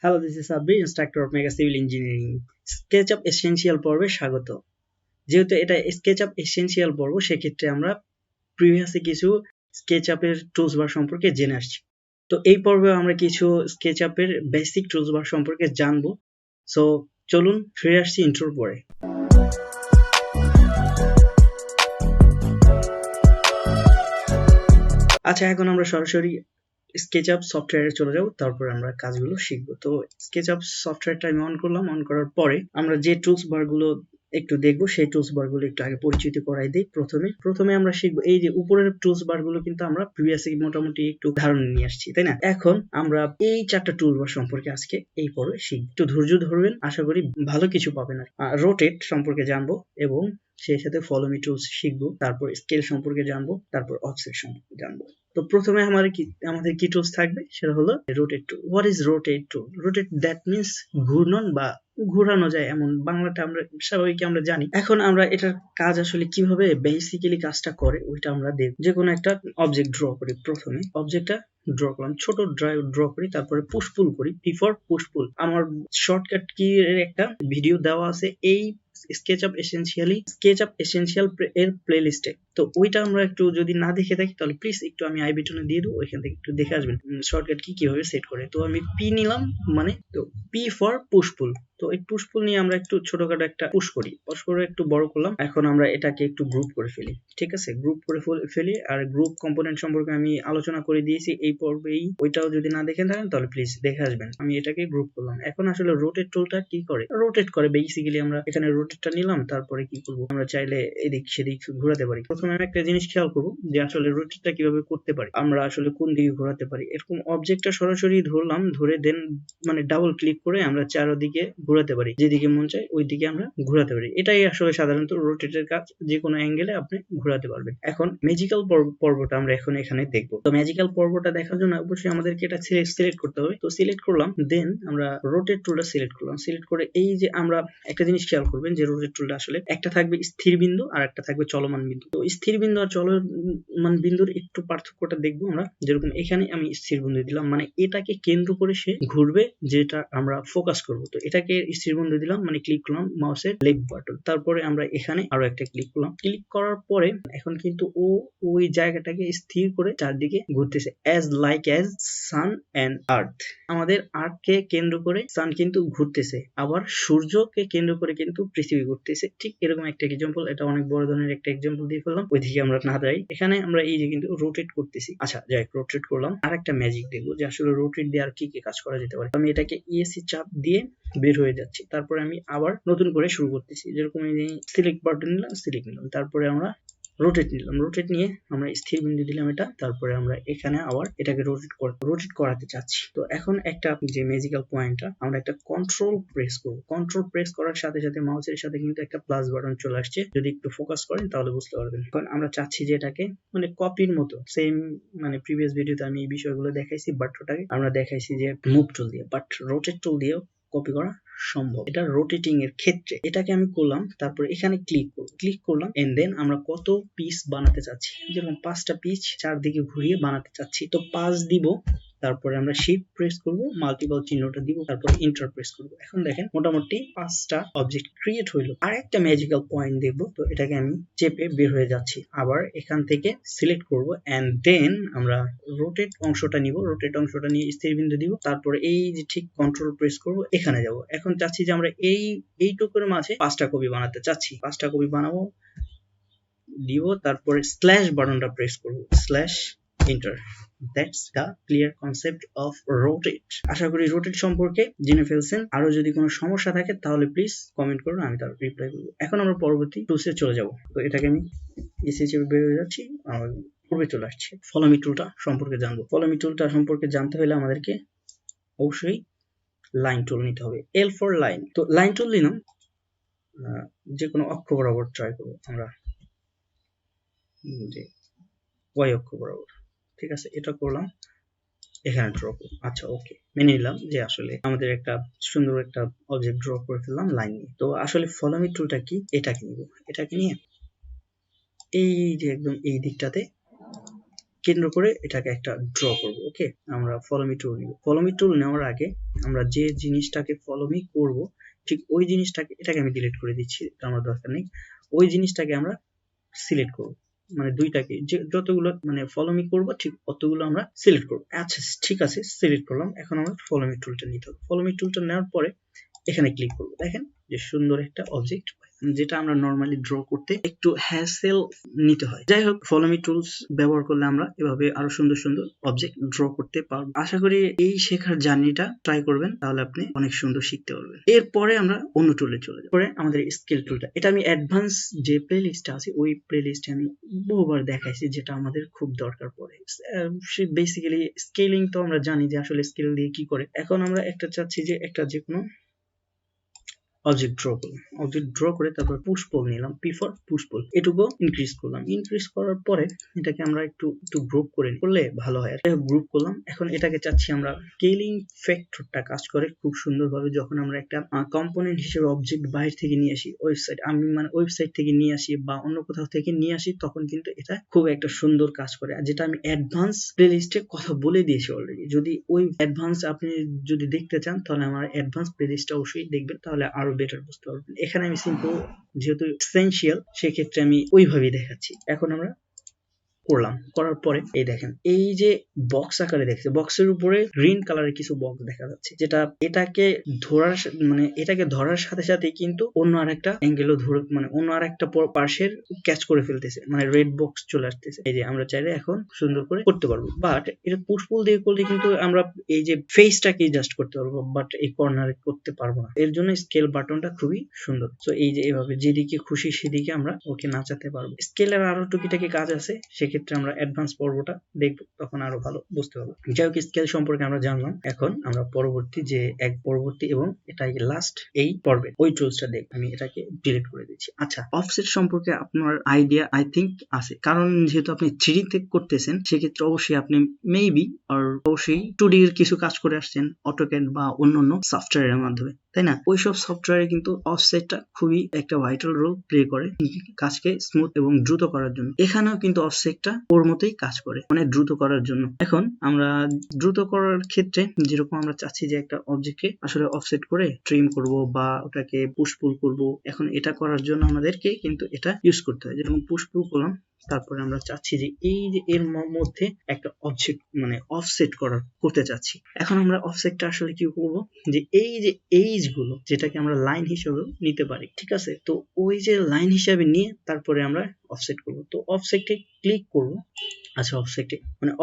Hello, this is Sabbir, instructor of mega civil engineering. SketchUp essential পর্বে স্বাগত। যেহেতু এটা স্কেচআপ এসেনশিয়াল পর্ব, সেক্ষেত্রে আমরা প্রিভিয়াসে কিছু স্কেচআপের টুলস বার সম্পর্কে জেনে আসছি। তো এই পর্বে আমরা কিছু স্কেচআপের বেসিক টুলস বার সম্পর্কে জানবো। সো চলুন ফিরে আসছি ইন্ট্রোর পরে। আচ্ছা, এখন আমরা সরাসরি SketchUp সফটওয়্যারে চলে যাব, তারপর আমরা কাজগুলো শিখবো। তো SketchUp সফটওয়্যারটা আমি অন করলাম। অন করার পরে আমরা যে টুলস বারগুলো একটু দেখবো, সেই টুলস বারগুলো একটু আগে পরিচিত করাই দিই। প্রথমে আমরা শিখবো এই যে উপরের টুলস বারগুলো, কিন্তু আমরা প্রিভিয়াসলি মোটামুটি একটু ধারণা নিয়ে আসছি, তাই না? এখন আমরা এই চারটা টুলস বার সম্পর্কে আজকে এই পর্বে শিখবো। একটু ধৈর্য ধরবেন, আশা করি ভালো কিছু পাবেন। রোটেট সম্পর্কে জানবো এবং সেই সাথে ফলো মি টুলস শিখবো, তারপর স্কেল সম্পর্কে জানবো, তারপর অফসেট সম্পর্কে জানবো। তো প্রথমে আমাদের কি টুলস থাকবে, সেটা হলো rotate tool. What is rotate tool? Rotate that means ঘূর্ণন বা ঘোরানো যায়, এমন বাংলাটা আমরা স্বাভাবিক আমরা জানি। এখন আমরা এটার কাজ আসলে কিভাবে বেসিক্যালি কাজটা করে ওইটা আমরা দেখব। যে কোনো একটা অবজেক্ট ড্র করি। প্রথমে অবজেক্টটা ড্র করলাম, ছোট ড্র করি, তারপরে পুশ পুল করি। বিফোর পুশ পুল আমার শর্টকাট কি এর একটা ভিডিও দেওয়া আছে এই SketchUp এসেনশিয়াল এর প্লেলিস্টে। তো ওইটা আমরা একটু যদি না দেখে থাকি, তাহলে প্লিজ একটু আমি আই বাটনে দিয়ে দেবো, ওইখান থেকে একটু দেখে আসবেন শর্টকাট কিভাবে সেট করে। তো আমি পি নিলাম, মানে তো পি ফর পুশ পুল। তো এই পুশ পুল নিয়ে আমরা একটু ছোটখাটো একটা পুশ করে একটু বড় করলাম। এখন আমরা এটাকে একটু গ্রুপ করে ফেলি। ঠিক আছে, গ্রুপ করে ফেলি। আর গ্রুপ কম্পোনেন্ট সম্পর্কে আমি আলোচনা করে দিয়েছি এই পর্বেই। ওইটাও যদি না দেখে থাকেন তাহলে প্লিজ দেখে আসবেন। আমি এটাকে গ্রুপ করলাম। এখন আসলে রোটেট টুলটা কি করে? রোটেট করে বেসিক্যালি। আমরা এখানে রোটেটটা নিলাম, তারপরে কি করব, আমরা চাইলে এদিক সেদিক ঘোরাতে পারি। প্রথমে আমি একটা জিনিস খেয়াল করবো যে আসলে রোটেটটা কিভাবে করতে পারি, আমরা আসলে কোন দিকে ঘোরাতে পারি। এরকম অবজেক্টটা সরাসরি ধরলাম, ধরে দেন মানে ডাবল ক্লিক করে আমরা চারদিকে ঘোরাতে পারি। যেদিকে মন চায় ওই দিকে আমরা ঘোরাতে পারি। এটাই আসলে সাধারণত রোটেটের কাজ। যে কোনো অ্যাঙ্গেলে আপনি ঘোরাতে পারবেন। এখন ম্যাজিক্যাল পর্বটা আমরা এখন এখানে দেখবো। তো ম্যাজিক্যাল পর্বটা দেখার জন্য অবশ্যই আমাদেরকে এটা সিলেক্ট করতে হবে। তো সিলেক্ট করলাম, দেন আমরা রোটেট টুলটা সিলেক্ট করলাম। সিলেক্ট করে এই যে আমরা একটা জিনিস খেয়াল করবেন যে রোটেট টুলটা আসলে একটা থাকবে স্থির বিন্দু আর একটা থাকবে চলমান বিন্দু। তো স্থির বিন্দু আর চলমান বিন্দুর একটু পার্থক্যটা দেখবো আমরা। যেরকম এখানে আমি স্থির বিন্দু দিলাম, মানে এটাকে কেন্দ্র করে সে ঘুরবে, যেটা আমরা ফোকাস করব। তো এটাকে স্থির বিন্দু দিলাম, মানে ক্লিক করলাম মাউসের লেফট বাটন, তারপরে আমরা এখানে আরো একটা ক্লিক করলাম। ক্লিক করার পরে এখন কিন্তু ও ওই জায়গাটাকে স্থির করে চারদিকে ঘুরতেছে, অ্যাজ সান এন্ড আর্থ। আমাদের আর্থকে কেন্দ্র করে সান কিন্তু ঘুরতেছে, আবার সূর্যকে কেন্দ্র করে কিন্তু পৃথিবী ঘুরতেছে। ঠিক এরকম একটা এক্সাম্পল। এটা অনেক বড় ধরনের একটা এক্সাম্পল দিয়ে ফেললাম, ওইদিকে আমরা না যাই। এখানে আমরা এই যে কিন্তু রোটেট করতেছি। আচ্ছা যাই, রোটেট করলাম। আর একটা ম্যাজিক দেখবো যে আসলে রোটেট দিয়ে আর কি কি কাজ করা যেতে পারে। আমি এটাকে ইএসসি চাপ দিয়ে বের হয়ে যাচ্ছি, তারপরে আমি আবার নতুন করে শুরু করতেছি। যেরকম এই সিলেক্ট বাটন নিলাম, সিলেক্ট নিলাম, তারপরে আমরা রোটেট নিলাম। রোটেট নিয়ে আমরা স্থির বিন্দু দিলাম এটা, তারপরে আমরা এখানে আবার এটাকে রোটেট করাতে চাচ্ছি। তো এখন একটা যে ম্যাজিক্যাল পয়েন্টটা, আমরা একটা কন্ট্রোল প্রেস করব। কন্ট্রোল প্রেস করার সাথে সাথে মাউসের সাথে কিন্তু একটা প্লাস বাটন চলে আসছে। যদি একটু ফোকাস করেন তাহলে বুঝতে পারবেন। এখন আমরা চাচ্ছি যে এটাকে মানে কপির মতো সেম, মানে প্রিভিয়াস ভিডিওতে আমি এই বিষয়গুলো দেখাইছি, বাট ওটাকে আমরা দেখাইছি যে মুভ টুল দিয়ে, বাট রোটেট টুল দিয়েও কপি করা সম্ভব। এটা রোটেটিং এর ক্ষেত্রে। এটাকে আমি করলাম, তারপর এখানে ক্লিক করলাম, এন্ড দেন আমরা কত পিস বানাতে চাচ্ছি, যেরকম 5টা পিস চারদিকে ঘুরিয়ে বানাতে চাচ্ছি। তো 5 দিব, তারপরে আমরা শিফট প্রেস করব, মাল্টিপল চিহ্নটা দিব, তারপরে এন্টার প্রেস করব। এখন দেখেন মোটামুটি 5টা অবজেক্ট ক্রিয়েট হইলো। আর একটা ম্যাজিক্যাল পয়েন্ট দেখব। তো এটাকে আমি চেপে বের হয়ে যাচ্ছি, আবার এখান থেকে সিলেক্ট করব, এন্ড দেন আমরা রোটেট অংশটা নিব। রোটেট অংশটা নিয়ে স্থির বিন্দু দিব, তারপরে এই যে ঠিক কন্ট্রোল প্রেস করব, এখানে যাব। এখন চাচ্ছি যে আমরা এইটুকুর মাঝে 5টা কপি বানাতে চাচ্ছি। 5টা কপি বানাবো, দিব, তারপরে স্ল্যাশ বাটনটা প্রেস করব, slash enter. That's the clear concept of rotate. আশা করি রোটেট সম্পর্কে জেনে ফেলছেন। আরো যদি কোনো সমস্যা থাকে তাহলে প্লিজ কমেন্ট করুন, আমি তার রিপ্লাই করবো। এখন আমরা পরবর্তী টুলসে চলে যাব। তো এটাকে আমি এসএইচ বের হয়ে যাচ্ছি, আমার পূর্বে চলে আসছে। ফলো মি টুলটা সম্পর্কে জানবো। ফলো মি টুলটা সম্পর্কে জানতে হলে আমাদেরকে অবশ্যই লাইন টুল নিতে হবে। L for line. তো লাইন টুল নিলাম, যে কোনো অক্ষ বরাবর ট্রাই করবো আমরা, যে ওয়াই অক্ষ বরাবর। ঠিক আছে, এটা করলাম, এখানে ড্র করব। আচ্ছা ওকে, মেনে নিলাম যে আসলে আমাদের একটা সুন্দর একটা অবজেক্ট ড্র করে ফেললাম লাইন নিয়ে। তো আসলে ফলো মি টুলটা কি, এটাকে নিব। এটাকে নিয়ে এই যে একদম এই দিকটাতে কেন্দ্র করে এটাকে একটা ড্র করব। ওকে, আমরা ফলো মি টুল নিব। ফলো মি টুল নেওয়ার আগে আমরা যে জিনিসটাকে ফলো মি করব ঠিক ওই জিনিসটাকে, এটাকে আমি ডিলিট করে দিচ্ছি, আমার দরকার নেই। ওই জিনিসটাকে আমরা সিলেক্ট করব, মানে দুইটাকে, যে যতগুলো মানে ফলো মি করবো ঠিক অতগুলো আমরা সিলেক্ট করবো। আচ্ছা ঠিক আছে, সিলেক্ট করলাম। এখন আমরা ফলো মি টুলটা নিতে হবে। ফলো মি টুলটা নেওয়ার পরে এখানে ক্লিক করবো। দেখেন যে সুন্দর একটা অবজেক্ট, যেটা আমরা নর্মালি ড্র করতে একটু হ্যাসেল নিতে হয়। যাই হোক, ফলো মি টুলস ব্যবহার করলে আমরা এভাবে আরো সুন্দর সুন্দর অবজেক্ট ড্র করতে পারবো। আশা করি এই শেখার জার্নিটা ট্রাই করবেন, তাহলে আপনি অনেক সুন্দর শিখতে পারবেন। এরপরে আমরা অন্য টুলে চলে যাব। পরে আমাদের স্কেল টুলটা, এটা আমি অ্যাডভান্স যে প্লে লিস্টে আছে ওই প্লে লিস্টে আমি বহুবার দেখাইছি, যেটা আমাদের খুব দরকার পড়ে। বেসিক্যালি স্কেলিং তো আমরা জানি যে আসলে স্কেল দিয়ে কি করে। এখন আমরা একটা চাচ্ছি যে একটা যে কোনো অবজেক্ট ড্র করলাম, অবজেক্ট ড্র করে তারপর পুশ পুল নিলাম, পি ফর পুশ পুল, এটুকু ইনক্রিজ করলাম। ইনক্রিজ করার পরে এটাকে আমরা একটু গ্রুপ করে করলে ভালো হয়। গ্রুপ করলাম। এখন এটাকে চাচ্ছি আমরা স্কেলিং ফ্যাক্টরটা কাজ করে খুব সুন্দরভাবে। যখন আমরা একটা কম্পোনেন্ট হিসেবে অবজেক্ট বাইরে থেকে নিয়ে আসি, ওয়েবসাইট আমি মানে ওয়েবসাইট থেকে নিয়ে আসি বা অন্য কোথাও থেকে নিয়ে আসি, তখন কিন্তু এটা খুব একটা সুন্দর কাজ করে। আর যেটা আমি অ্যাডভান্স প্লেলিস্টে কথা বলে দিয়েছি অলরেডি। যদি ওই অ্যাডভান্স আপনি যদি দেখতে চান, তাহলে আমার অ্যাডভান্স প্লেলিস্টটা অবশ্যই দেখবেন, তাহলে আরো বেটার বুঝতে পারবেন। এখানে আমি সিম্পল, যেহেতু এসেনশিয়াল, সেক্ষেত্রে আমি ওইভাবেই দেখাচ্ছি। এখন আমরা করলাম, করার পরে এই দেখেন এই যে বক্স আকারে দেখছে, বক্সের উপরে গ্রিন কালারের কিছু বক্স দেখা যাচ্ছে, যেটা এটাকে ধরার মানে এটাকে ধরার সাথে সাথে কিন্তু অন্য আরেকটা অ্যাঙ্গেলও ধরে, মানে অন্য আরেকটা পার্শ্বের ক্যাচ করে ফেলতেছে, মানে রেড বক্স চলে আসতেছে। এই যে আমরা চাইলে এখন সুন্দর করে করতে পারবো, বাট এটা পুশ পুল দিয়ে করলে কিন্তু আমরা এই যে ফেসটাকে জাস্ট করতে পারবো, বাট এই কর্নারে করতে পারবো না। এর জন্য স্কেল বাটনটা খুবই সুন্দর। তো এই যে এভাবে যেদিকে খুশি সেদিকে আমরা ওকে নাচাতে পারবো। স্কেলের আরো টুকিটাকি কাজ আছে, সেক্ষেত্রে আমরা অ্যাডভান্স পর্বটা দেখবো, তখন আরো ভালো বুঝতে পারবো। যাই হোক, স্কেল সম্পর্কে আমরা জানলাম। এখন আমরা পরবর্তী যে পরবর্তী এবং এটাই লাস্ট এই পর্বে ওই টুলসটা দেখ, আমি এটাকে ডিলিট করে দিচ্ছি। আচ্ছা, অফসেট সম্পর্কে আপনার আইডিয়া আই থিঙ্ক আছে, কারণ যেহেতু আপনি 3D তে করতেছেন, সেক্ষেত্রে অবশ্যই আপনি মেবি আর অবশ্যই 2D এর কিছু কাজ করে আসছেন অটোক্যাড বা অন্যান্য সফটওয়্যারের মাধ্যমে, তাই না? ওইসব সফটওয়্যারে কিন্তু অফসেটটা খুবই একটা ভাইটাল রোল প্লে করে কাজকে স্মুথ এবং দ্রুত করার জন্য। এখানেও কিন্তু অফসেটটা ওর মতোই কাজ করে, অনেক দ্রুত করার জন্য। এখন আমরা দ্রুত করার ক্ষেত্রে যেরকম আমরা চাচ্ছি যে একটা অবজেক্টকে আসলে অফসেট করে ট্রিম করব বা ওটাকে পুশ পুল করব, এখন এটা করার জন্য আমাদেরকে কিন্তু এটা ইউজ করতে হয়। যেরকম পুশ পুল করলাম, তারপরে আমরা চাচ্ছি যে এই যে এর মধ্যে একটা অবজেক্ট মানে অফসেট করতে চাচ্ছি। এখন আমরা অফসেটটা আসলে কি করব, যে এই যে এইজ গুলো, যেটাকে আমরা লাইন হিসেবে নিতে পারি, ঠিক আছে? তো ওই যে লাইন হিসেবে নিয়ে তারপরে আমরা অফসেট করব। তো অফসেটে ক্লিক করব। আচ্ছা,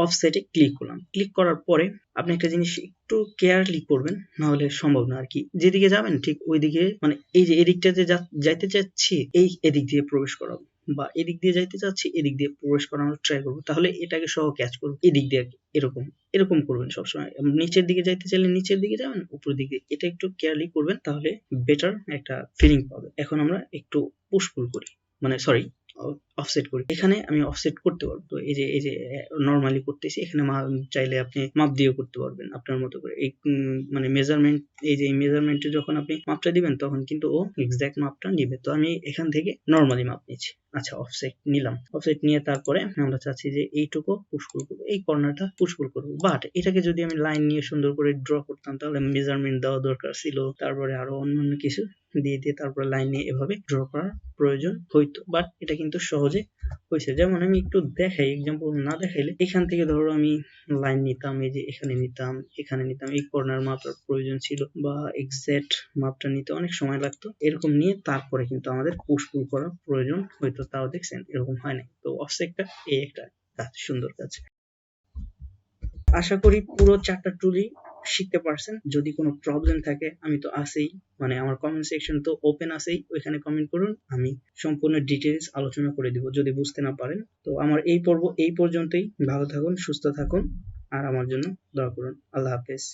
অফসেটে ক্লিক করলাম। ক্লিক করার পরে আপনি একটা জিনিস একটু কেয়ারলি করবেন, না হলে সম্ভব না আর কি। যেদিকে যাবেন ঠিক ওই দিকে, মানে এই যে এদিকটাতে যাইতে চাচ্ছি, এই এদিক দিয়ে প্রবেশ করাবো, বা এদিক দিয়ে যাইতে চাচ্ছি এদিক দিয়ে প্রবেশ করানোর ট্রাই করবো, তাহলে এটাকে সহ ক্যাচ করবো এদিক দিয়ে। এরকম এরকম করবেন সবসময়। নিচের দিকে যাইতে চাইলে নিচের দিকে যাবেন, উপরের দিকে, এটা একটু কেয়ারলি করবেন, তাহলে বেটার একটা ফিলিং পাবে। এখন আমরা একটু পুশ পুল করি, মানে সরি অফসেট করি। এখানে আমি অফসেট করতে পারবো। তো এই যে নরমালি করতেছি, এখানে চাইলে আপনি মাপ দিয়েও করতে পারবেন আপনার মতো করে। এই মানে মেজারমেন্ট, এই যে মেজারমেন্টে যখন আপনি মাপটা দিবেন, তখন কিন্তু ও এক্সাক্ট মাপটা নিবে। তো আমি এখান থেকে নরমালি মাপ নিচ্ছি। আচ্ছা, অফসেট নিলাম। অফসেট নিয়ে তারপরে আমরা চাচ্ছি যে এইটুকু পুশ পুল করবো, এই কর্নারটা পুশ পুল করবো। বাট এটাকে যদি আমি লাইন নিয়ে সুন্দর করে ড্র করতাম, তাহলে মেজারমেন্ট দেওয়া দরকার ছিল, তারপরে আরো অন্যান্য কিছু দিয়ে তারপরে লাইন নিয়ে এভাবে ড্র করার প্রয়োজন হইতো। বাট এটা কিন্তু সহজে হয়েছে। যেমন আমি একটু দেখাই, এক্সাম্পল না দেখাইলে, এখান থেকে ধরো আমি লাইন নিতাম, এই যে এখানে নিতাম, এখানে নিতাম, এই কর্নার মাপার প্রয়োজন ছিল, বা এক্সাক্ট মাপটা নিতে অনেক সময় লাগতো। এরকম নিয়ে তারপরে কিন্তু আমাদের পুশ পুল করার প্রয়োজন হইতো। তাও দেখছেন এরকম হয় না। তো অফসেটটা এই একটা কাজ, সুন্দর কাজ। আশা করি পুরো 4টা টুলই শিখতে পারছেন। যদি কোনো প্রবলেম থাকে, আমি তো আছেই, মানে আমার কমেন্ট সেকশন তো ওপেন আছেই, ওইখানে কমেন্ট করুন, আমি সম্পূর্ণ ডিটেইলস আলোচনা করে দিব যদি বুঝতে না পারেন। তো আমার এই পর্ব এই পর্যন্তই। ভালো থাকুন, সুস্থ থাকুন, আর আমার জন্য দোয়া করুন। আল্লাহ হাফেজ।